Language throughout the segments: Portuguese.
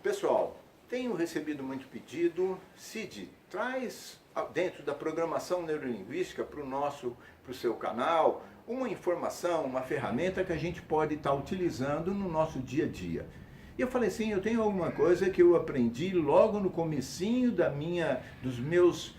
Pessoal, tenho recebido muito pedido. Cid, traz dentro da programação neurolinguística para o seu canal uma informação, uma ferramenta que a gente pode estar utilizando no nosso dia a dia. E eu falei assim, eu tenho alguma coisa que eu aprendi logo no comecinho dos meus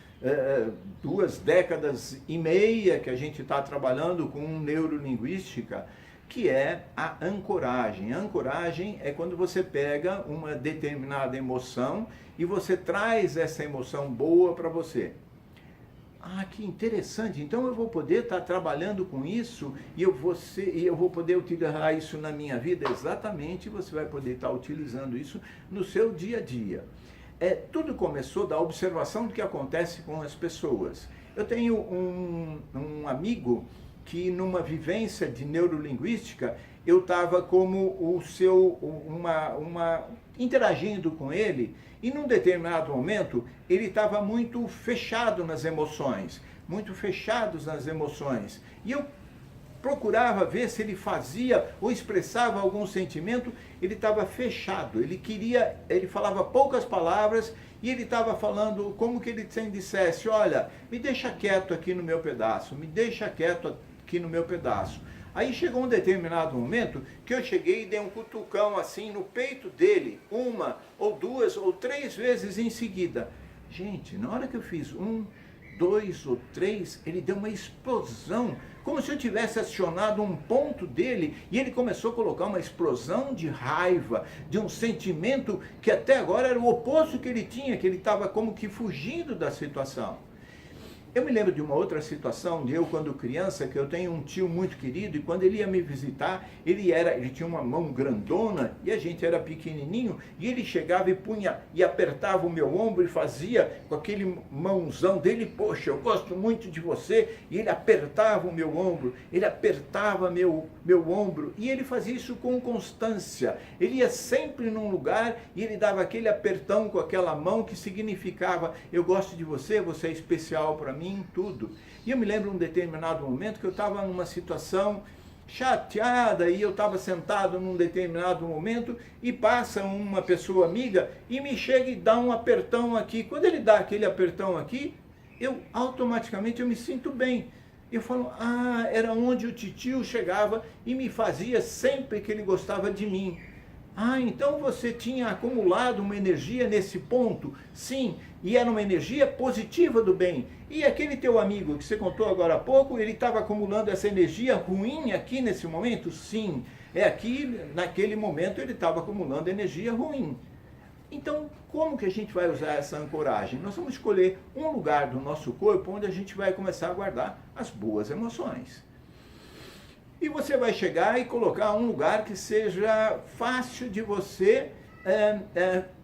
2 décadas e meia que a gente está trabalhando com neurolinguística, que é a ancoragem. A ancoragem é quando você pega uma determinada emoção e você traz essa emoção boa para você. Ah, que interessante, então eu vou poder estar trabalhando com isso e eu vou poder utilizar isso na minha vida? Exatamente, você vai poder estar utilizando isso no seu dia a dia. Tudo começou da observação do que acontece com as pessoas. Eu tenho um amigo que numa vivência de neurolinguística, eu estava como interagindo com ele, e num determinado momento ele estava muito fechado nas emoções, e eu procurava ver se ele fazia ou expressava algum sentimento. Ele estava fechado, ele falava poucas palavras, e ele estava falando como que ele dissesse, olha, me deixa quieto aqui no meu pedaço, me deixa quieto aqui no meu pedaço. Aí chegou um determinado momento que eu cheguei e dei um cutucão assim no peito dele, 1 ou 2 ou 3 vezes em seguida. Gente, na hora que eu fiz 1, 2 ou 3, ele deu uma explosão, como se eu tivesse acionado um ponto dele, e ele começou a colocar uma explosão de raiva, de um sentimento que até agora era o oposto que ele tinha, que ele estava como que fugindo da situação. Eu me lembro de uma outra situação, de eu quando criança, que eu tenho um tio muito querido, e quando ele ia me visitar, ele tinha uma mão grandona, e a gente era pequenininho, e ele chegava e punha, e apertava o meu ombro, e fazia com aquele mãozão dele, poxa, eu gosto muito de você, e ele apertava o meu ombro, ele apertava meu ombro, e ele fazia isso com constância. Ele ia sempre num lugar, e ele dava aquele apertão com aquela mão, que significava, eu gosto de você, você é especial para mim, tudo. E eu me lembro de um determinado momento que eu estava numa situação chateada, e eu estava sentado num determinado momento, e passa uma pessoa amiga e me chega e dá um apertão aqui. Quando ele dá aquele apertão aqui, automaticamente eu me sinto bem. Eu falo, era onde o titio chegava e me fazia sempre que ele gostava de mim. Então você tinha acumulado uma energia nesse ponto? Sim, e era uma energia positiva do bem. E aquele teu amigo que você contou agora há pouco, ele estava acumulando essa energia ruim aqui nesse momento? Sim, aqui naquele momento ele estava acumulando energia ruim. Então, como que a gente vai usar essa ancoragem? Nós vamos escolher um lugar do nosso corpo onde a gente vai começar a guardar as boas emoções. E você vai chegar e colocar um lugar que seja fácil de você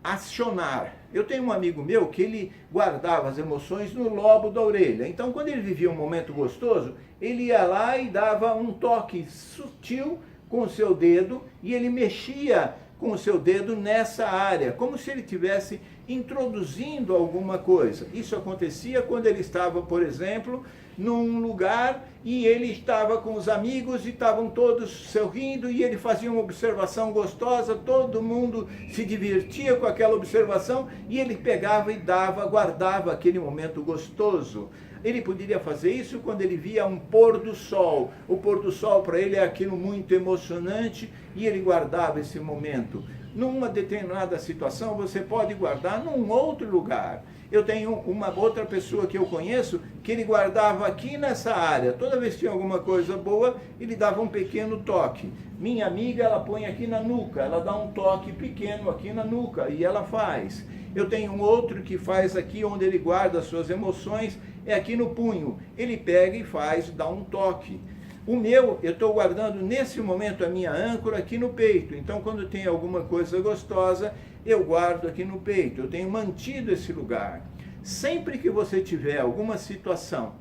acionar. Eu tenho um amigo meu que ele guardava as emoções no lobo da orelha. Então, quando ele vivia um momento gostoso, ele ia lá e dava um toque sutil com o seu dedo, e ele mexia com o seu dedo nessa área, como se ele estivesse introduzindo alguma coisa. Isso acontecia quando ele estava, por exemplo, num lugar e ele estava com os amigos e estavam todos sorrindo, e ele fazia uma observação gostosa, todo mundo se divertia com aquela observação, e ele pegava e guardava aquele momento gostoso. Ele poderia fazer isso quando ele via um pôr do sol. O pôr do sol para ele é aquilo muito emocionante, e ele guardava esse momento. Numa determinada situação, você pode guardar num outro lugar. Eu tenho uma outra pessoa que eu conheço, que ele guardava aqui nessa área. Toda vez que tinha alguma coisa boa, ele dava um pequeno toque. Minha amiga, ela põe aqui na nuca, ela dá um toque pequeno aqui na nuca, e ela faz. Eu tenho um outro que faz aqui onde ele guarda as suas emoções, é aqui no punho. Ele pega e dá um toque. O meu, eu estou guardando nesse momento a minha âncora aqui no peito. Então, quando tem alguma coisa gostosa, eu guardo aqui no peito. Eu tenho mantido esse lugar. Sempre que você tiver alguma situação,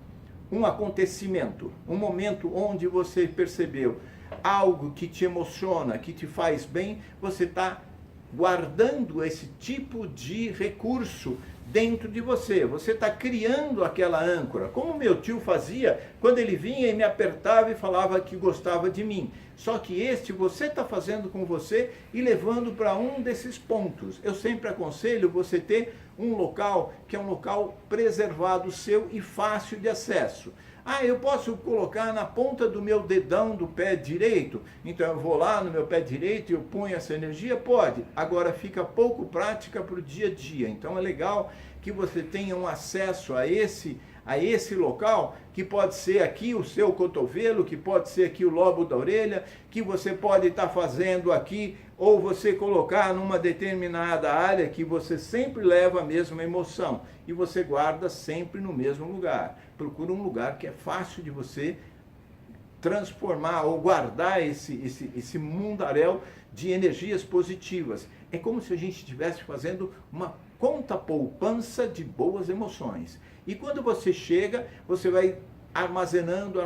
um acontecimento, um momento onde você percebeu algo que te emociona, que te faz bem, você está guardando esse tipo de recurso dentro de você. Você está criando aquela âncora, como meu tio fazia quando ele vinha e me apertava e falava que gostava de mim. Só que você está fazendo com você e levando para um desses pontos. Eu sempre aconselho você ter um local que é um local preservado seu e fácil de acesso. Ah, eu posso colocar na ponta do meu dedão do pé direito? Então eu vou lá no meu pé direito e eu ponho essa energia? Pode. Agora fica pouco prática para o dia a dia. Então é legal que você tenha um acesso a esse local, que pode ser aqui o seu cotovelo, que pode ser aqui o lobo da orelha, que você pode estar fazendo aqui, ou você colocar numa determinada área que você sempre leva a mesma emoção e você guarda sempre no mesmo lugar. Procura um lugar que é fácil de você transformar ou guardar esse mundaréu de energias positivas. É como se a gente estivesse fazendo uma conta poupança de boas emoções. E quando você chega, você vai armazenando.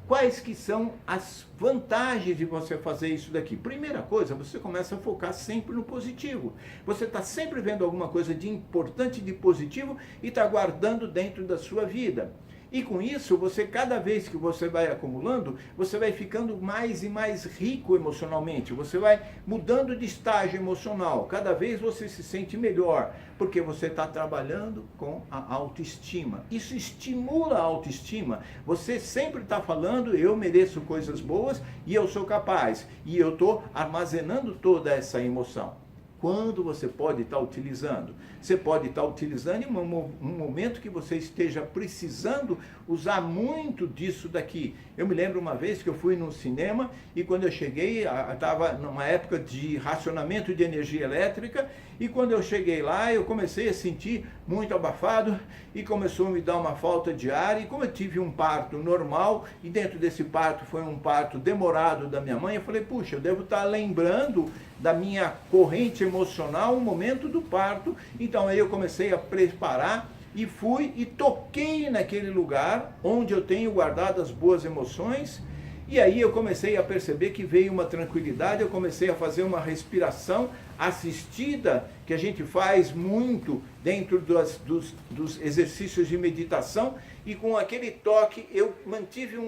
Quais que são as vantagens de você fazer isso daqui? Primeira coisa, você começa a focar sempre no positivo. Você está sempre vendo alguma coisa de importante, de positivo e está guardando dentro da sua vida. E com isso, cada vez que você vai acumulando, você vai ficando mais e mais rico emocionalmente. Você vai mudando de estágio emocional. Cada vez você se sente melhor, porque você está trabalhando com a autoestima. Isso estimula a autoestima. Você sempre está falando, eu mereço coisas boas e eu sou capaz. E eu estou armazenando toda essa emoção. Quando você pode estar utilizando? Você pode estar utilizando em um momento que você esteja precisando usar muito disso daqui. Eu me lembro uma vez que eu fui no cinema e quando eu cheguei, estava numa época de racionamento de energia elétrica, e quando eu cheguei lá, eu comecei a sentir muito abafado e começou a me dar uma falta de ar. E como eu tive um parto normal, e dentro desse parto foi um parto demorado da minha mãe, eu falei, puxa, eu devo estar lembrando da minha corrente emocional, o momento do parto. Então aí eu comecei a preparar e fui e toquei naquele lugar onde eu tenho guardado as boas emoções. E aí eu comecei a perceber que veio uma tranquilidade, eu comecei a fazer uma respiração assistida, que a gente faz muito dentro dos exercícios de meditação, e com aquele toque eu mantive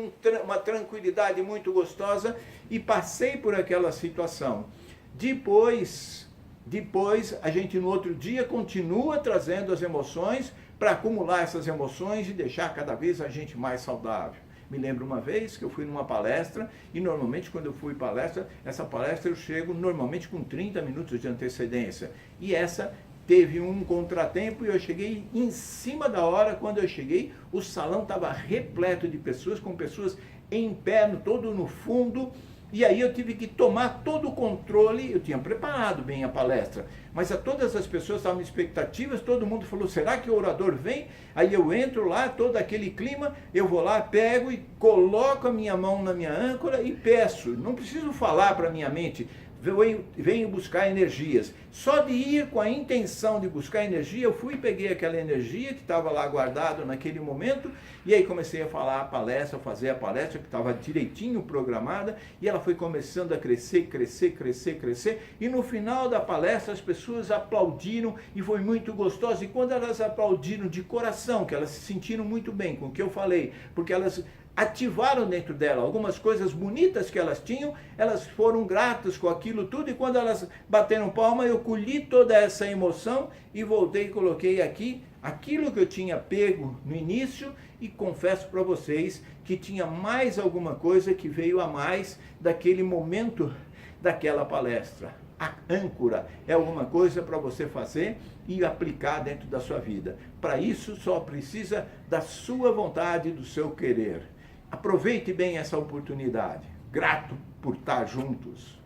uma tranquilidade muito gostosa e passei por aquela situação. Depois a gente no outro dia continua trazendo as emoções para acumular essas emoções e deixar cada vez a gente mais saudável. Me lembro uma vez que eu fui numa palestra, e normalmente quando eu fui essa palestra eu chego normalmente com 30 minutos de antecedência. E essa teve um contratempo e eu cheguei em cima da hora. Quando eu cheguei, o salão estava repleto de pessoas, com pessoas em pé, todo no fundo. E aí eu tive que tomar todo o controle. Eu tinha preparado bem a palestra, mas todas as pessoas estavam em expectativas, todo mundo falou, será que o orador vem? Aí eu entro lá, todo aquele clima, eu vou lá, pego e coloco a minha mão na minha âncora e peço. Não preciso falar para a minha mente, venho buscar energias. Só de ir com a intenção de buscar energia, eu fui e peguei aquela energia que estava lá guardada naquele momento, e aí comecei a falar a palestra, fazer a palestra que estava direitinho programada, e ela foi começando a crescer, e no final da palestra as pessoas aplaudiram, e foi muito gostoso. E quando elas aplaudiram de coração, que elas se sentiram muito bem com o que eu falei, porque elas ativaram dentro dela algumas coisas bonitas que elas tinham, elas foram gratas com aquilo tudo, e quando elas bateram palma, eu colhi toda essa emoção e voltei e coloquei aqui aquilo que eu tinha pego no início, e confesso para vocês que tinha mais alguma coisa que veio a mais daquele momento daquela palestra. A âncora é alguma coisa para você fazer e aplicar dentro da sua vida. Para isso só precisa da sua vontade, do seu querer. Aproveite bem essa oportunidade. Grato por estar juntos.